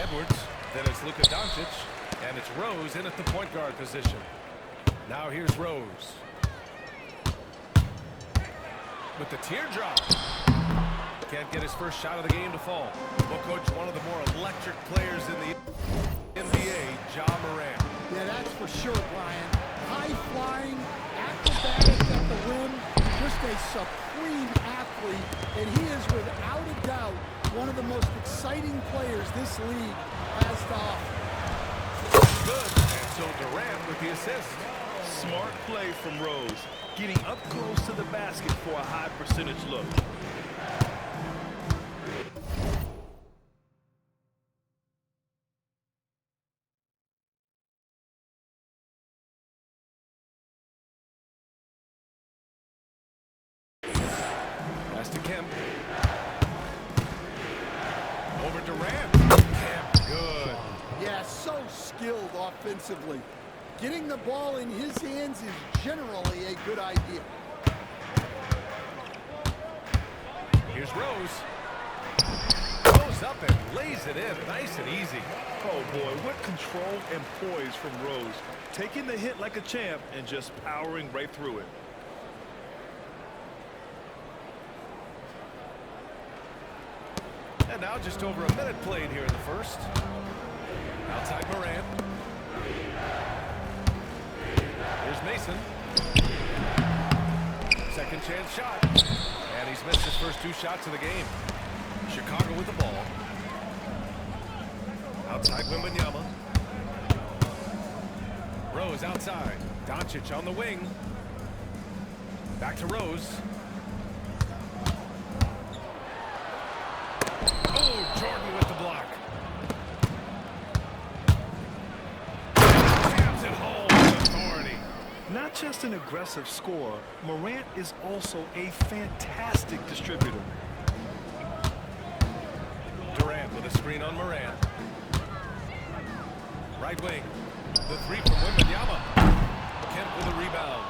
Edwards. Then it's Luka Doncic. And it's Rose in at the point guard position. Now here's Rose. With the teardrop. Can't get his first shot of the game to fall. Well, coach, one of the more electric players in the NBA, Ja Morant. Yeah, that's for sure, Brian. High-flying, acrobatic at the rim, just a supreme athlete, and he is without a doubt one of the most exciting players this league has to offer. Good, and so Durant with the assist. Smart play from Rose, getting up close to the basket for a high percentage look. Pass to Kemp. Over Durant. Kemp, good. Yeah, so skilled offensively. Getting the ball in his hands is generally a good idea. Here's Rose. Goes up and lays it in. Nice and easy. Oh boy, what control and poise from Rose. Taking the hit like a champ and just powering right through it. And now just over a minute played here in the first. Outside Morant. Here's Mason. Second chance shot. And he's missed his first two shots of the game. Chicago with the ball. Outside Wembanyama. Rose outside. Doncic on the wing. Back to Rose. Oh, Jordan with the block. Jams it home with authority. Not just an aggressive scorer, Morant is also a fantastic distributor. Durant with a screen on Morant. Right wing. The three from Wembanyama. Kemp with a rebound.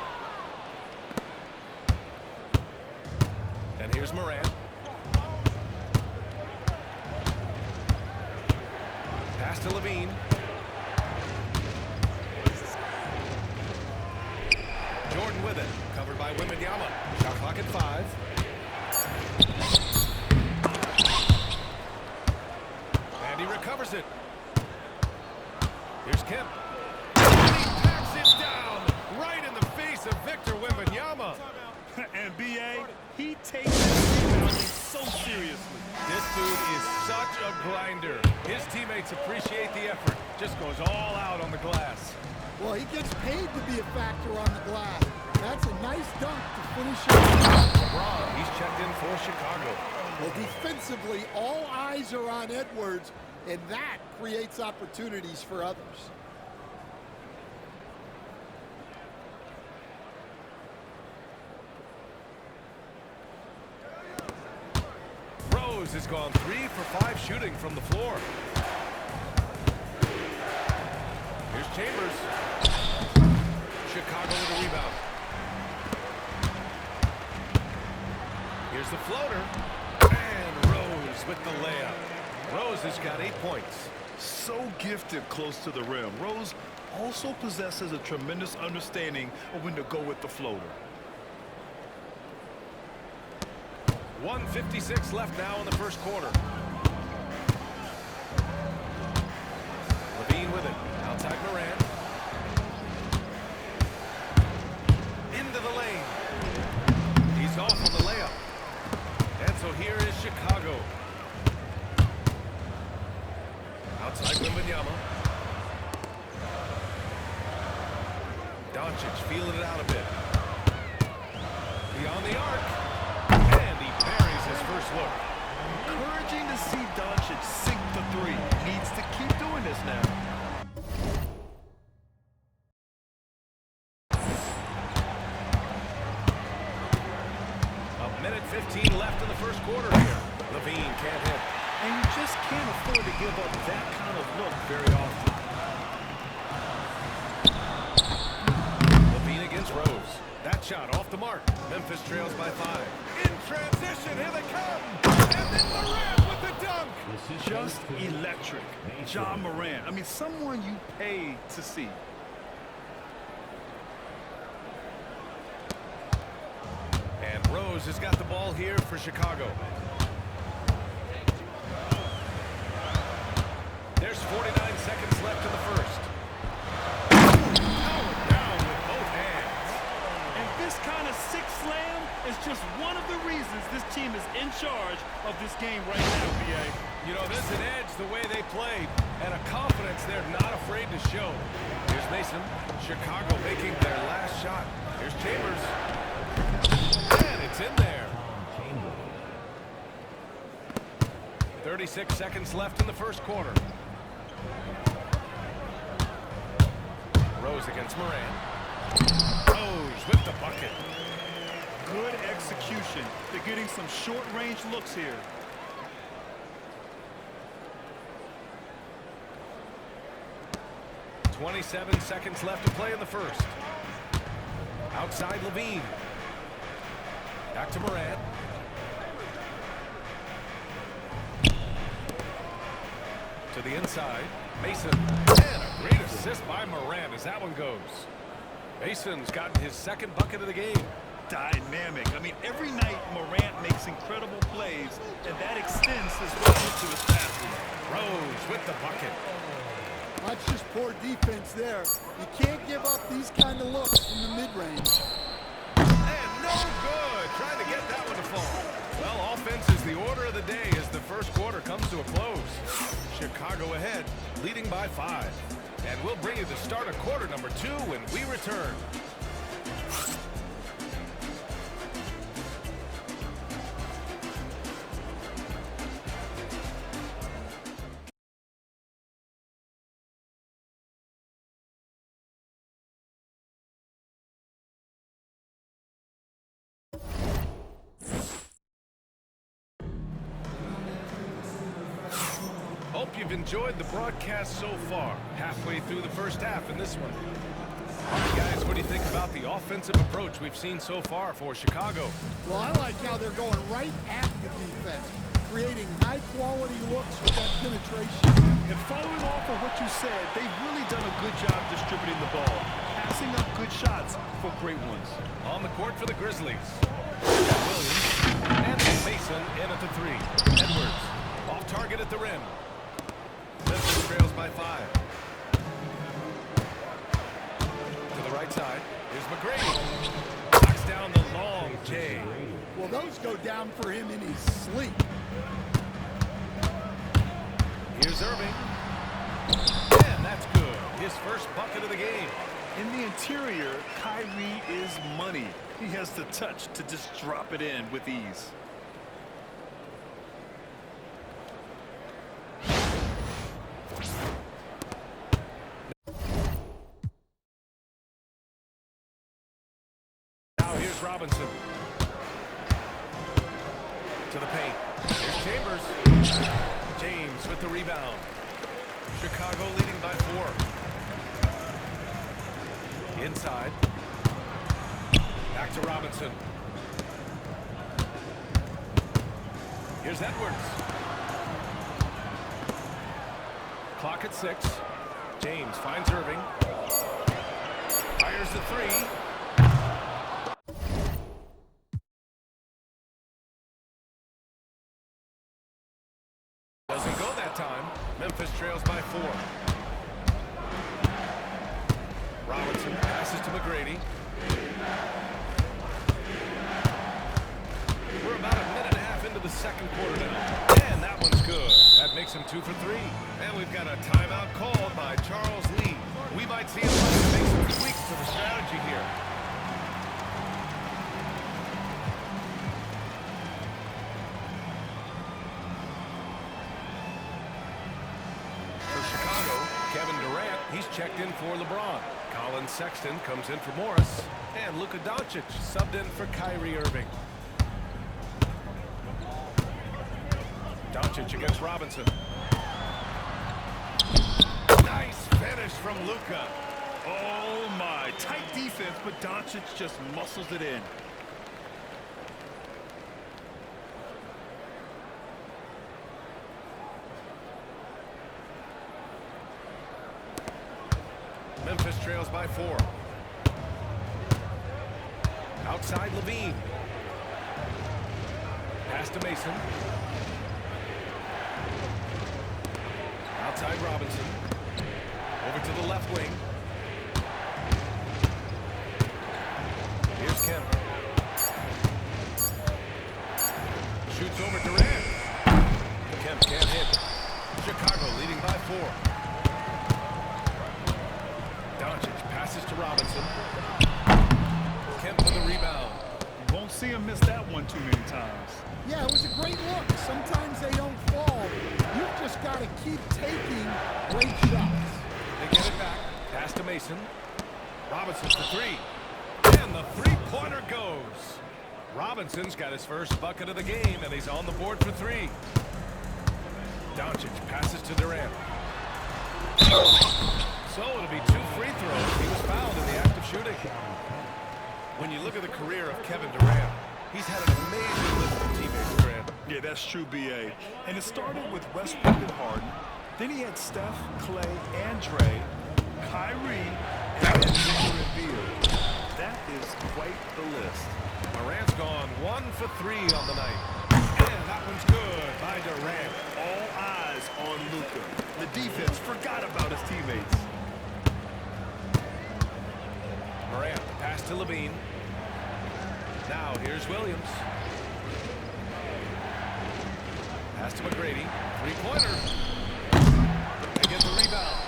And here's Morant. Pass to Levine. Jordan with it. Covered by Wembanyama. Shot clock at 5. And he recovers it. Here's Kemp. And he packs it down right in the face of Victor Wembanyama. And B.A., he takes his rebounding so seriously. This dude is such a grinder. His teammates appreciate the effort. Just goes all out on the glass. Well, he gets paid to be a factor on the glass. That's a nice dunk to finish it. LeBron, he's checked in for Chicago. Well, defensively, all eyes are on Edwards, and that creates opportunities for others. Rose has gone 3 for 5 shooting from the floor. Here's Chambers. Chicago with a rebound. Here's the floater. And Rose with the layup. Rose has got 8 points. So gifted close to the rim. Rose also possesses a tremendous understanding of when to go with the floater. 1:56 left now in the first quarter. Levine with it. Outside Morant. Into the lane. He's off on the layup. And so here is Chicago. Outside Wembanyama. Doncic feeling it out a bit. Beyond the arc. And he buries his first look. Encouraging to see Doncic sink the three. Needs to keep doing this now. A minute 15 left in the first quarter here. Levine can't hit. And you just can't afford to give up that kind of look very often. Levine against Rose. That shot off the mark. Memphis trails by 5. In transition, here they come. And then Morant with the dunk. Just electric. Ja Morant. I mean, someone you pay to see. And Rose has got the ball here for Chicago. There's 49 seconds left in the first. Powered down with both hands. And this kind of sick slam is just one of the reasons this team is in charge of this game right now, BA. You know, there's an edge the way they played, and a confidence they're not afraid to show. Here's Mason. Chicago making their last shot. Here's Chambers. And it's in there. 36 seconds left in the first quarter. Rose against Morant. Rose with the bucket. Good execution. They're getting some short-range looks here. .27 seconds left to play in the first. Outside Levine. Back to Morant. To the inside. Mason. And a great assist by Morant as that one goes. Mason's gotten his second bucket of the game. Dynamic. I mean, every night Morant makes incredible plays, and that extends as well to his passing. Rose with the bucket. That's just poor defense there. You can't give up these kind of looks from the mid-range. And no good. Trying to get that one to fall. Well, offense is the order of the day as the first quarter comes to a close. Chicago ahead, leading by 5. And we'll bring you the start of quarter number 2 when we return. Hope you've enjoyed the broadcast so far. Halfway through the first half in this one. All right, guys, what do you think about the offensive approach we've seen so far for Chicago? Well, I like how they're going right at the defense, creating high-quality looks with that penetration. And following off of what you said, they've really done a good job distributing the ball, passing up good shots for great ones. On the court for the Grizzlies. Williams and Mason in at the 3. Edwards off target at the rim. Memphis trails by 5. To the right side. Here's McGrady. Knocks down the long J. Well, those go down for him in his sleep. Here's Irving. And that's good. His first bucket of the game. In the interior, Kyrie is money. He has the touch to just drop it in with ease. Now here's Robinson. To the paint. Here's Chambers. James with the rebound. Chicago leading by 4. Inside. Back to Robinson. Here's Edwards. Clock at 6. James finds Irving. Fires the 3. Doesn't go that time. Memphis trails by 4. Robinson passes to McGrady. We're about a minute and a half into the second quarter now. And that one's good. That makes him 2 for 3. And we've got a timeout called by Charles Lee. We might see him make some tweaks to the strategy here. Kevin Durant, he's checked in for LeBron. Colin Sexton comes in for Morris. And Luka Doncic subbed in for Kyrie Irving. Doncic against Robinson. Nice finish from Luka. Oh my, tight defense, but Doncic just muscles it in. Memphis trails by 4. Outside Levine. Pass to Mason. Outside Robinson. Over to the left wing. Here's Kemp. Shoots over Durant. Kemp can't hit. Chicago leading by 4. Doncic passes to Robinson. Kemp with a rebound. You won't see him miss that one too many times. Yeah, it was a great look. Sometimes they don't fall. You've just got to keep taking great shots. They get it back. Pass to Mason. Robinson for 3. And the three-pointer goes. Robinson's got his first bucket of the game, and he's on the board for 3. Doncic passes to Durant. So it'll be 2 free throws. He was fouled in the act of shooting. When you look at the career of Kevin Durant, he's had an amazing list of teammates, Grant. Yeah, that's true, B.A. And it started with Westbrook and Harden. Then he had Steph, Clay, and Dre, Kyrie, and Victor and Beal. That is quite the list. Durant's gone 1 for 3 on the night. And that one's good by Durant. All eyes on Luka. The defense forgot about his teammates. Durant, pass to Levine. Now here's Williams. Pass to McGrady. Three-pointer. They get the rebound.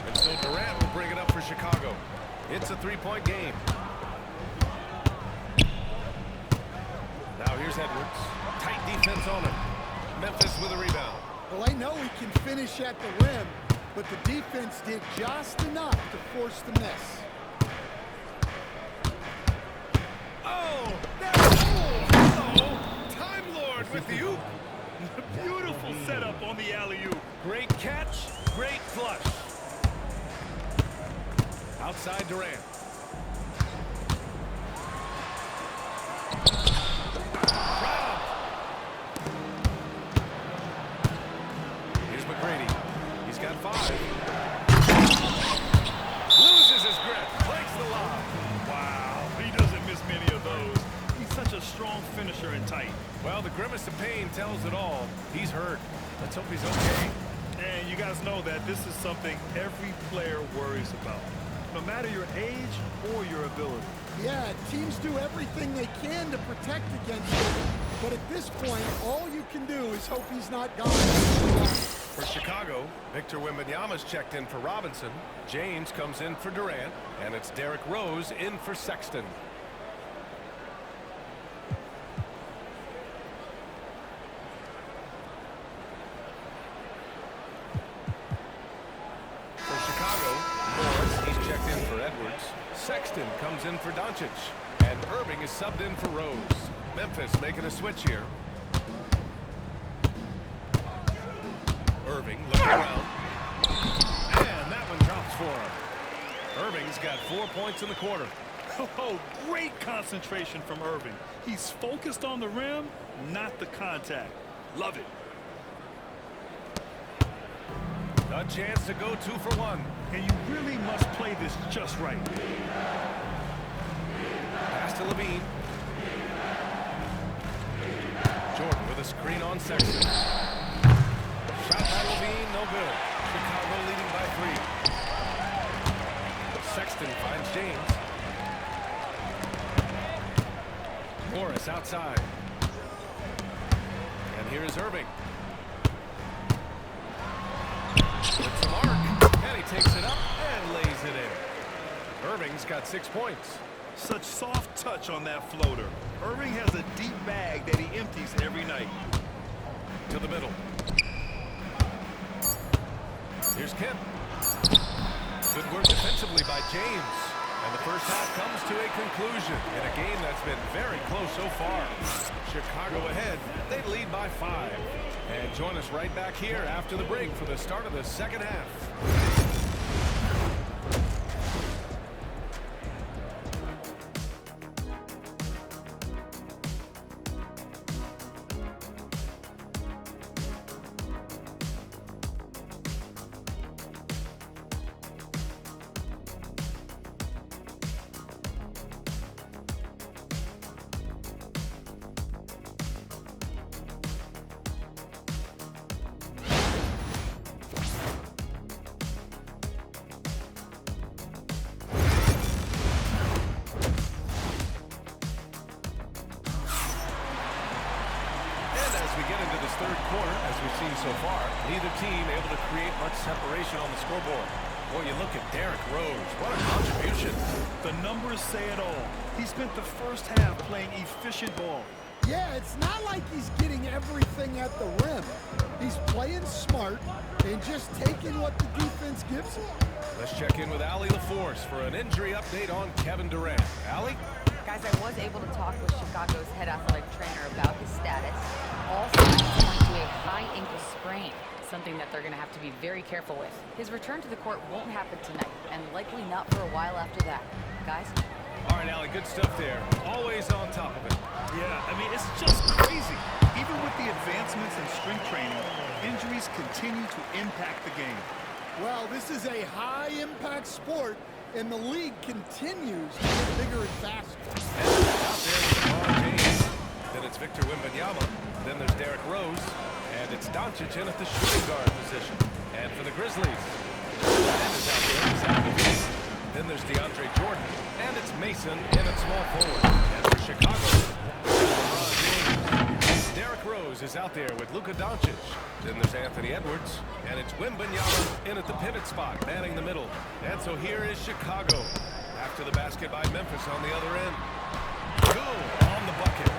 And so Durant will bring it up for Chicago. It's a 3-point game. Now here's Edwards. Tight defense on him. Memphis with a rebound. Well, I know he can finish at the rim, but the defense did just enough to force the miss. Oh, hello. Time Lord with the oop. Beautiful setup on the alley-oop. Great catch, great flush. Outside Durant. Brown. Here's McGrady. He's got 5. Loses his grip. Breaks the lob. Wow, he doesn't miss many of those. He's such a strong finisher and tight. Well, the grimace of pain tells it all. He's hurt. Let's hope he's okay. And you guys know that this is something every player worries about, no matter your age or your ability. Yeah, teams do everything they can to protect against it, but at this point, all you can do is hope he's not gone. For Chicago, Victor Wembanyama's checked in for Robinson. James comes in for Durant, and it's Derrick Rose in for Sexton. For Chicago, Morris, he's checked in for Edwards. Sexton comes in for Doncic, and Irving is subbed in for Rose. Memphis making a switch here. Irving looking around. And that one drops for him. Irving's got 4 points in the quarter. Oh, great concentration from Irving. He's focused on the rim, not the contact. Love it. A chance to go 2 for 1. And you really must play this just right. Pass to Levine. Jordan with a screen on Sexton. Shot by Levine, no good. Chicago leading by 3. Sexton finds James. Morris outside. And here is Irving. With the mark, and he takes it up and lays it in. Irving's got 6 points. Such soft touch on that floater. Irving has a deep bag that he empties every night. To the middle. Here's Kemp. Good work defensively by James. And the first half comes to a conclusion in a game that's been very close so far. Chicago ahead. They lead by 5. And join us right back here after the break for the start of the second half. far. Neither team able to create much separation on the scoreboard. Boy, you look at Derrick Rose. What a contribution. The numbers say it all. He spent the first half playing efficient ball. Yeah, it's not like he's getting everything at the rim. He's playing smart and just taking what the defense gives him. Let's check in with Allie LaForce for an injury update on Kevin Durant. Allie? Guys, I was able to talk with Chicago's head athletic trainer about his status. All signs point to a high ankle sprain, something that they're going to have to be very careful with. His return to the court won't happen tonight, and likely not for a while after that. Guys? All right, Allie, good stuff there. Always on top of it. Yeah, I mean, it's just crazy. Even with the advancements in strength training, injuries continue to impact the game. Well, this is a high-impact sport, and the league continues to get bigger and faster. And out there with LeBron James. Then it's Victor Wembanyama. Then there's Derrick Rose. And it's Doncic in at the shooting guard position. And for the Grizzlies, and is out there. Zach LaVine. Then there's DeAndre Jordan. And it's Mason in at small forward. And for Chicago, LeBron James. Derrick Rose is out there with Luka Doncic. Then there's Anthony Edwards. And it's Wembanyama in at the pivot spot, manning the middle. And so here is Chicago. After the basket by Memphis on the other end. Go on the bucket.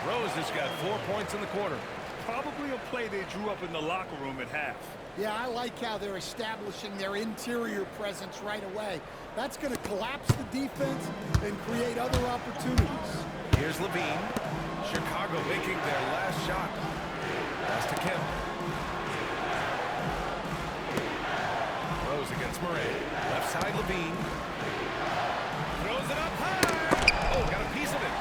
Rose has got 4 points in the quarter. Probably a play they drew up in the locker room at half. Yeah, I like how they're establishing their interior presence right away. That's going to collapse the defense and create other opportunities. Here's LaVine. Chicago making their last shot. Pass to Kemp. Rose against Murray. Left side LaVine. Throws it up high. Oh, got a piece of it.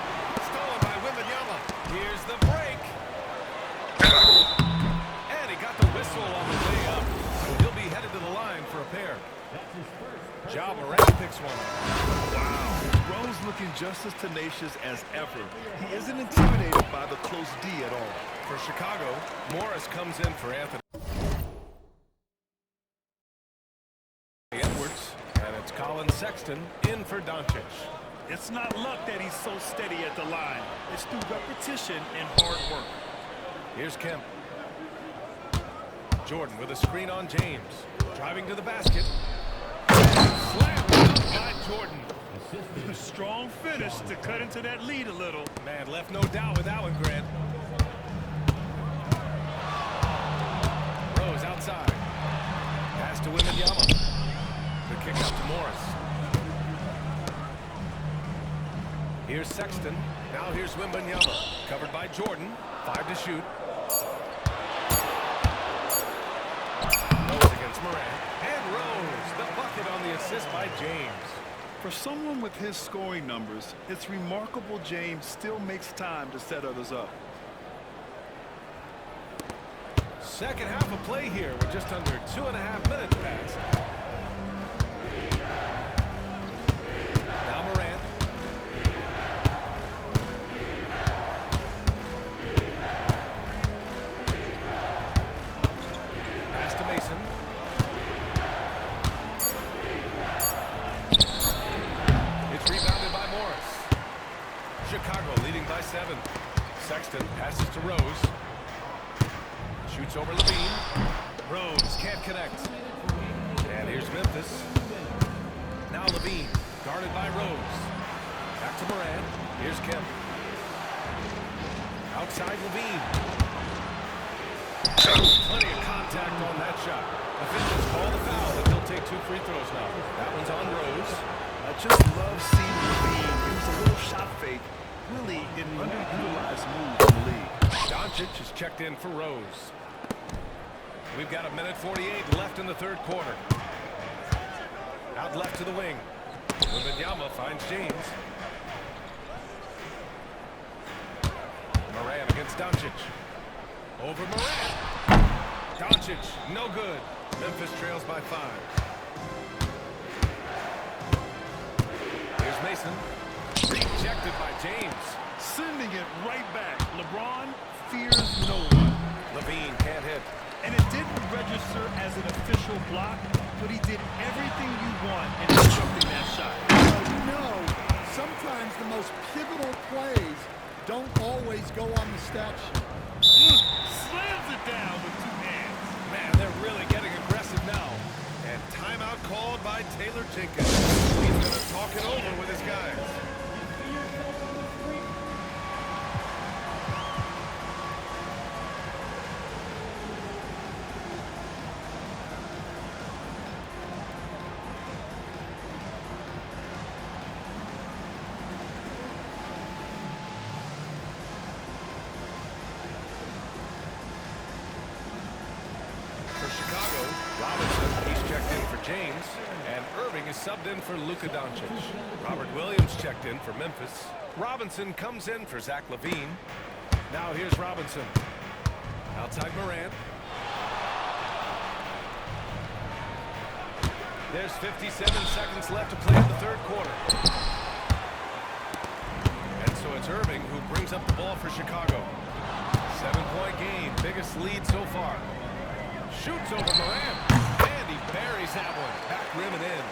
Stolen by Wembanyama. Here's the break. And he got the whistle on the way up. So he'll be headed to the line for a pair. Ja Morant picks one. Wow. Rose looking just as tenacious as ever. He isn't intimidated by the close D at all. For Chicago, Morris comes in for Anthony Edwards. And it's Colin Sexton in for Doncic. It's not luck that he's so steady at the line. It's through repetition and hard work. Here's Kemp. Jordan with a screen on James. Driving to the basket. Slam by Jordan. Strong finish to cut into that lead a little. Man, left no doubt with that one, Grant. Rose outside. Pass to Wembanyama. The kick out to Morris. Here's Sexton. Now here's Wembanyama. Covered by Jordan. 5 to shoot. Rose against Morant. And Rose, the bucket on the assist by James. For someone with his scoring numbers, it's remarkable James still makes time to set others up. Second half of play here with just under 2.5 minutes passed. Now Morant. Pass to Mason. It's rebounded by Morris. Chicago leading by 7. Sexton passes to Rose. Shoots over LaVine. Rose can't connect. And here's Memphis. Now LaVine, guarded by Rose. Back to Morant. Here's Kemp. Outside LaVine. Plenty of contact on that shot. Officials call the foul, but he'll take 2 free throws now. That one's on Rose. I just love seeing LaVine use a little shot fake. Really an underutilized move in the league. Doncic is checked in for Rose. We've got 1:48 left in the third quarter. Out left to the wing. Wembanyama finds James. Morant against Doncic. Over Morant. Doncic, no good. Memphis trails by 5. Here's Mason. Rejected by James. Sending it right back. LeBron fears no one. LaVine can't hit. And it didn't register as an official block, but he did everything you want in disrupting that shot. Well, you know, sometimes the most pivotal plays don't always go on the stat sheet. Slams it down with 2 hands. Taylor Jenkins. He's going to talk it over with his guys. For Chicago, Robinson, he's checked in for James, and Irving is subbed in for Luka Doncic. Robert Williams checked in for Memphis. Robinson comes in for Zach LaVine. Now here's Robinson. Outside Morant. There's 57 seconds left to play in the third quarter. And so it's Irving who brings up the ball for Chicago. 7-point game, biggest lead so far. Shoots over Morant, and he buries that one. Back rim and in.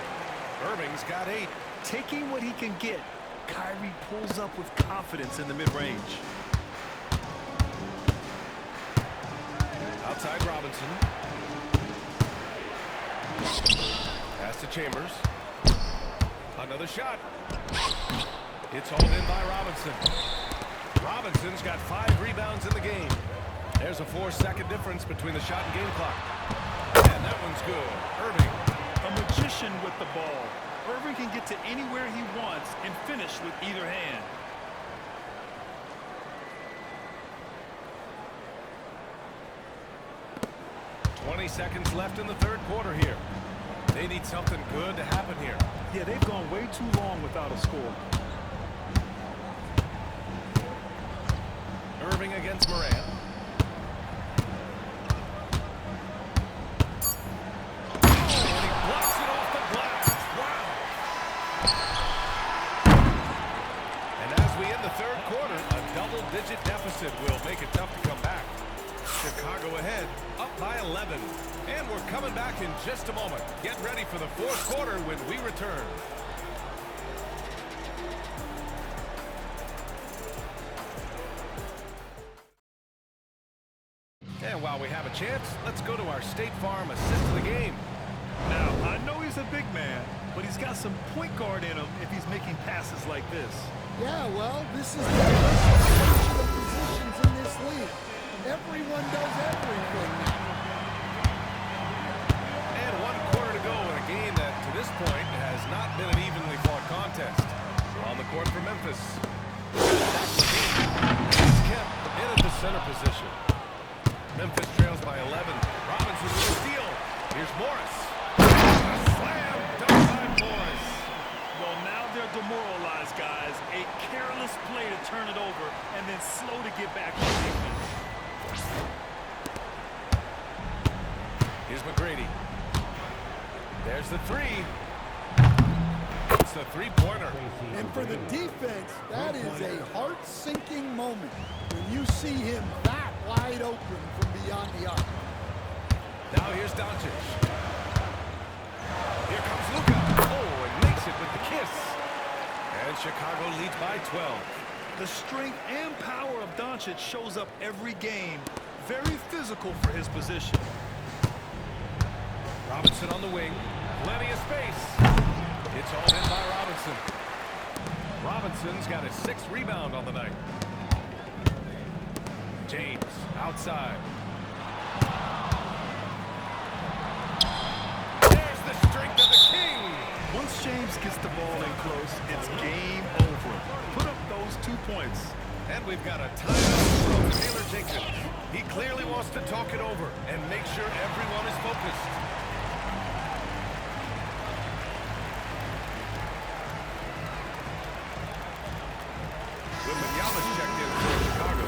Irving's got 8. Taking what he can get, Kyrie pulls up with confidence in the mid-range. Outside Robinson. Pass to Chambers. Another shot. It's hauled in by Robinson. Robinson's got 5 rebounds in the game. There's a 4-second difference between the shot and game clock. And that one's good. Irving. A magician with the ball. Irving can get to anywhere he wants and finish with either hand. .20 seconds left in the third quarter here. They need something good to happen here. Yeah, they've gone way too long without a score. Irving against Morant. Double-digit deficit will make it tough to come back. Chicago ahead, up by 11. And we're coming back in just a moment. Get ready for the fourth quarter when we return. And while we have a chance, let's go to our State Farm assist of the game. Now, I know he's a big man, but he's got some point guard in him if he's making passes like this. Yeah, well, this is the diversification of positions in this league. Everyone does everything now. And 1 quarter to go in a game that, to this point, has not been an evenly fought contest. On the court for Memphis. He's kept in at the center position. Memphis trails by 11. Robinson with a steal. Here's Morris. A slam dunk by Morris. Well, now they're demoralized, guys. A careless play to turn it over and then slow to get back on defense. Here's McGrady. There's the 3. It's the three-pointer. And for the defense, that is a heart-sinking moment when you see him that wide open from beyond the arc. Now here's Doncic. Here comes Luka. Oh, and makes it with the kiss. And Chicago leads by 12. The strength and power of Doncic shows up every game. Very physical for his position. Robinson on the wing. Plenty of space. It's all in by Robinson. Robinson's got his 6th rebound on the night. James outside. There's the strength of the king. Once James gets the ball in close, it's game over. Put up those 2 points. And we've got a timeout from Taylor Jenkins. He clearly wants to talk it over and make sure everyone is focused. Wembanyama's checked in for Chicago.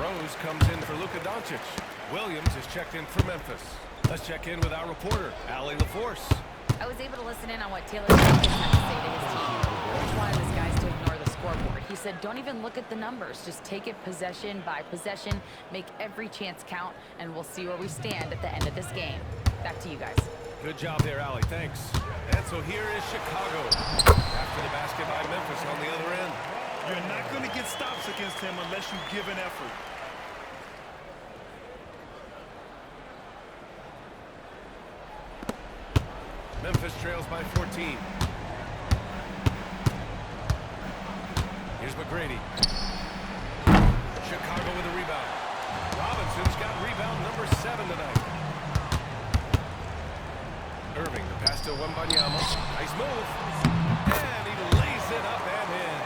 Rose comes in for Luka Doncic. Williams is checked in for Memphis. Let's check in with our reporter, Allie LaForce. I was able to listen in on what Taylor Jenkins had to say to his team. He wanted his guys to ignore the scoreboard. He said, don't even look at the numbers. Just take it possession by possession, make every chance count, and we'll see where we stand at the end of this game. Back to you guys. Good job there, Allie. Thanks. And so here is Chicago. After the basket by Memphis on the other end. You're not going to get stops against him unless you give an effort. Memphis trails by 14. Here's McGrady. Chicago with a rebound. Robinson's got rebound number 7 tonight. Irving, the pass to Wembanyama. Nice move. And he lays it up and in.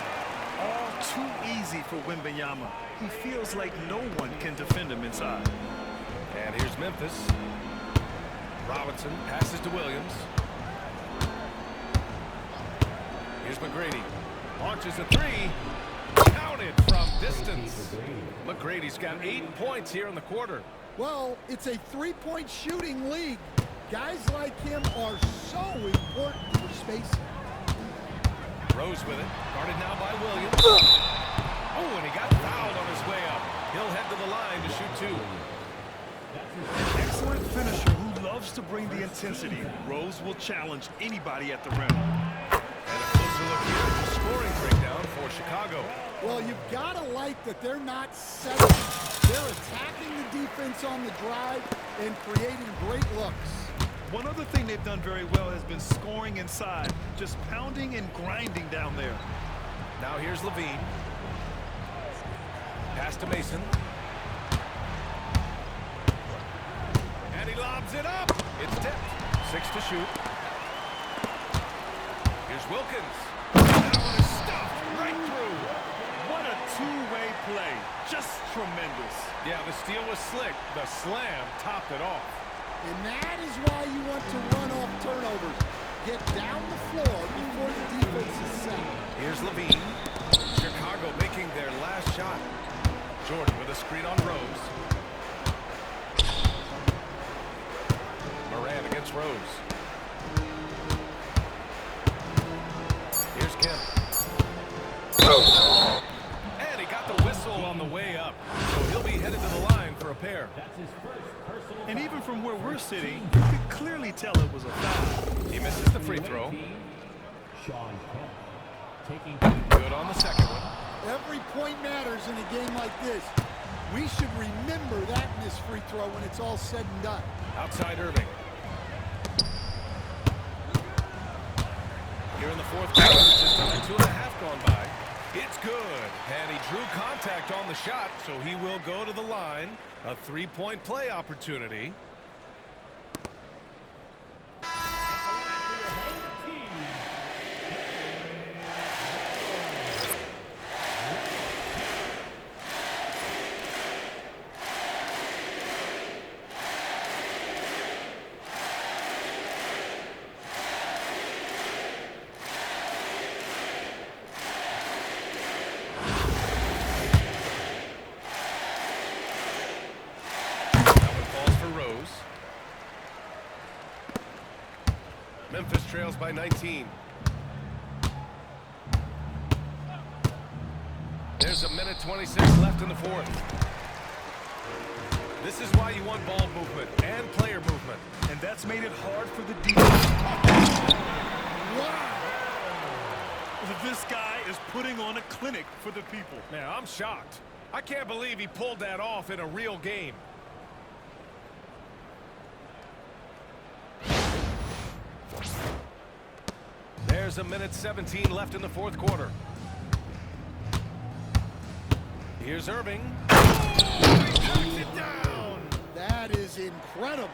All too easy for Wembanyama. He feels like no one can defend him inside. And here's Memphis. Robinson passes to Williams. Here's McGrady. Launches a 3. Counted from distance. McGrady's got 8 points here in the quarter. Well, it's a three-point shooting league. Guys like him are so important for spacing. Rose with it. Guarded now by Williams. Oh, and he got fouled on his way up. He'll head to the line to shoot 2. An excellent finisher who loves to bring the intensity. Rose will challenge anybody at the rim. And a closer look here at the scoring breakdown for Chicago. Well, you've got to like that they're not settling. They're attacking the defense on the drive and creating great looks. One other thing they've done very well has been scoring inside, just pounding and grinding down there. Now here's Levine. Pass to Mason. And he lobs it up. It's tipped. 6 to shoot. Here's Wilkins. That one is stuffed right through. What a two-way play. Just tremendous. Yeah, the steal was slick. The slam topped it off. And that is why you want to run off turnovers. Get down the floor before the defense is set. Here's Levine. Chicago making their last shot. Jordan with a screen on Rose. Moran against Rose. Here's Kemp. And he got the whistle on the way up. So he'll be headed to the line for a pair. And even from where we're sitting, you could clearly tell it was a foul. He misses the free throw. Good on the second one. Every point matters in a game like this. We should remember that in this free throw when it's all said and done. Outside Irving. Here in the fourth quarter, just under 2.5 gone by. It's good. And he drew contact on the shot, so he will go to the line. A 3-point play opportunity. Memphis trails by 19. There's a minute 26 left in the fourth. This is why you want ball movement and player movement. And that's made it hard for the defense. Wow! This guy is putting on a clinic for the people. Man, I'm shocked. I can't believe he pulled that off in a real game. There's a minute 17 left in the fourth quarter. Here's Irving. Oh, he knocks it down. That is incredible.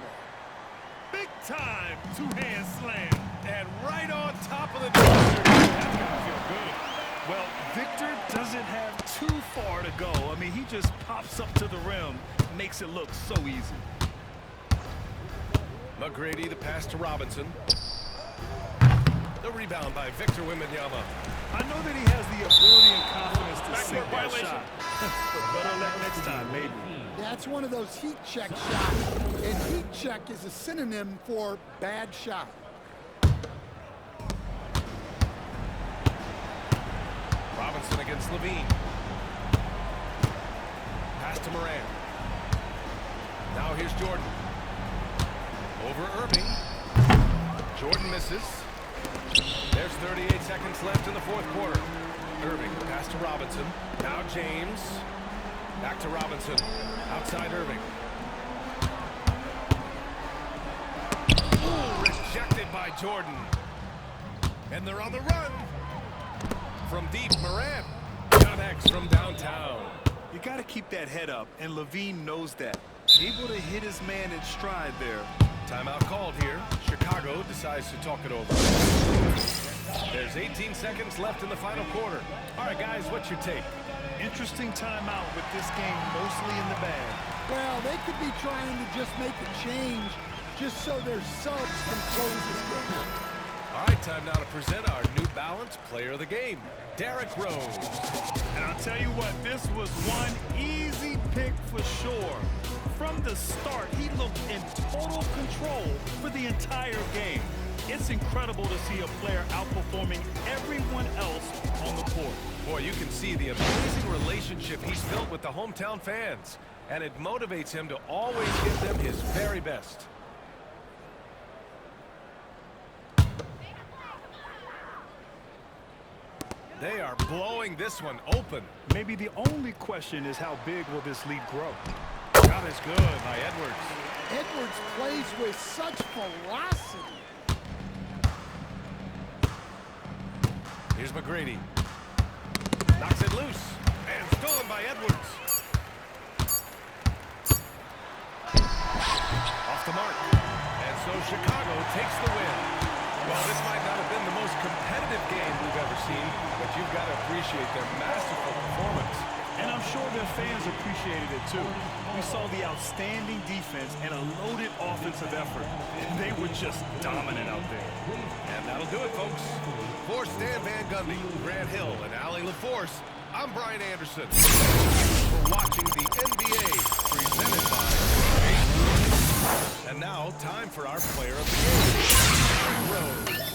Big time two-hand slam. And right on top of the dumpster. That's gonna feel good. Well, Victor doesn't have too far to go. I mean, he just pops up to the rim, makes it look so easy. McGrady, the pass to Robinson. The rebound by Victor Wembanyama. I know that he has the ability and confidence to sink that shot. But better luck next time, maybe. That's one of those heat check shots. And heat check is a synonym for bad shot. Robinson against Levine. Pass to Moran. Now here's Jordan. Over Irving. Jordan misses. There's 38 seconds left in the fourth quarter. Irving, pass to Robinson. Now James. Back to Robinson. Outside Irving. Ooh, rejected by Jordan. And they're on the run. From deep, Morant connects from downtown. You got to keep that head up, and Levine knows that. Able to hit his man in stride there. Timeout called here. Chicago decides to talk it over. There's 18 seconds left in the final quarter. All right, guys, what's your take? Interesting timeout with this game mostly in the bag. Well, they could be trying to just make a change just so their subs can close this game. All right, time now to present our New Balance Player of the Game, Derrick Rose. And I'll tell you what, this was one easy pick for sure. From the start, he looked in total control for the entire game. It's incredible to see a player outperforming everyone else on the court. Boy, you can see the amazing relationship he's built with the hometown fans, and it motivates him to always give them his very best. They are blowing this one open. Maybe the only question is how big will this lead grow? Shot is good by Edwards. Edwards plays with such ferocity. Here's McGrady. Knocks it loose. And stolen by Edwards. Off the mark. And so Chicago takes the win. Well, this might not have been the most competitive game we've ever seen, but you've got to appreciate their masterful performance. And I'm sure their fans appreciated it too. We saw the outstanding defense and a loaded offensive effort. They were just dominant out there. And that'll do it, folks. For Stan Van Gundy, Grant Hill, and Allie LaForce, I'm Brian Anderson. Thanks for watching the NBA presented by And now, time for our player of the game, Derrick Rose.